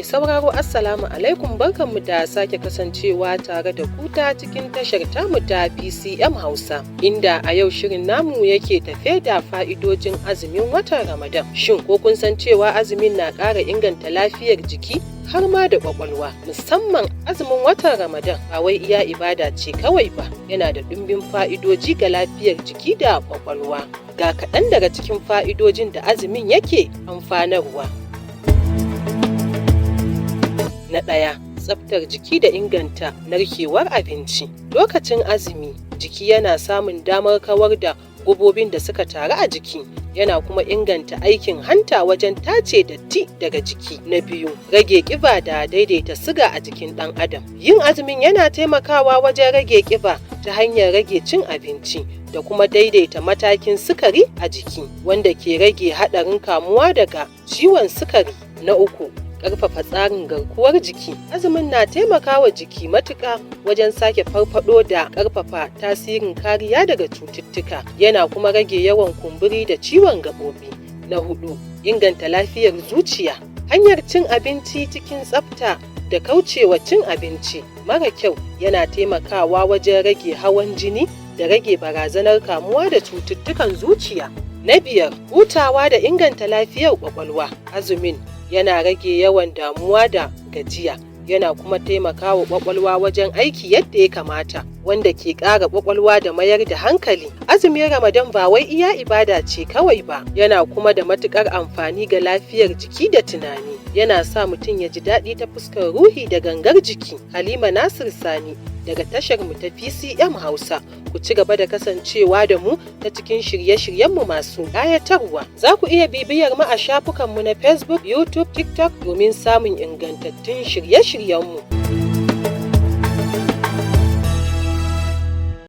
Mai sauraro Assalamu alaikum, barkanmu da sake kasancewa tare da ku ta cikin tashar tamu ta PCM Hausa, inda a yau shirin namu yake tafe da fa'idojin azumin watan Ramadan. Shin ko kun san cewa azumin na ƙara inganta lafiyar jiki har ma da ƙwaƙwalwa? Musamman azumin watan Ramadan ba wai iya ibada ce kawai ba, yana da ɗumbin fa'idoji ga lafiyar jiki da ƙwaƙwalwa. Ga kaɗan daga cikin fa'idojin da azumin yake amfanarwa. Na ɗaya, tsaftar jiki da inganta narkewar abinci. Lokacin azumi, jiki yana samun damar kawar da gubobin da suka taru a jiki, yana kuma inganta aikin hanta wajen tace datti daga jiki. Na biyu, rage ƙiba da daidaita siga a jikin ɗan adam. Yin azumin yana taimakawa wajen rage ƙiba ta hanyar rage cin abinci da kuma daidaita matakin sukari a jiki, wanda ke rage haɗarin kamuwa daga ciwon sukari. Na uku, ƙarfafa tsarin garkuwar jiki. Azumin na taimakawa jiki matuƙa wajen sake farfaɗo da ƙarfafa tasirin kariya daga cututtuka, yana kuma rage yawan kumburi da ciwon gaɓoɓi. Na huɗu, inganta lafiyar zuciya. Hanyar cin abinci cikin tsafta da kaucewa cin abinci mara kyau yana taimakawa wajen rage hawan jini da rage barazanar kamuwa da cututtukan zuciya. Na biyar, hutawa da inganta lafiyar ƙwaƙwalwa. Azumin yana rage yawan damuwa da gajiya, yana kuma taimakawa ƙwaƙwalwa wajen aiki yadda ya kamata, wanda ke ƙara ƙwaƙwalwa da mayar da hankali. Azumin Ramadan ba wai iya ibada ce kawai ba, yana kuma da matuƙar amfani ga lafiyar jiki da tunani. Yana sa mutum ya ji daɗi ta fuskar ruhi da gangar jiki. Halima Nasir Sani daga tashar mu ta PCM Hausa. Ku ci gaba da kasancewa da mu ta cikin shirye-shiryenmu masu ƙayatarwa. Za ku iya bibiyar mu a shafukanmu na Facebook, YouTube, TikTok domin samun ingantattun shirye-shiryenmu.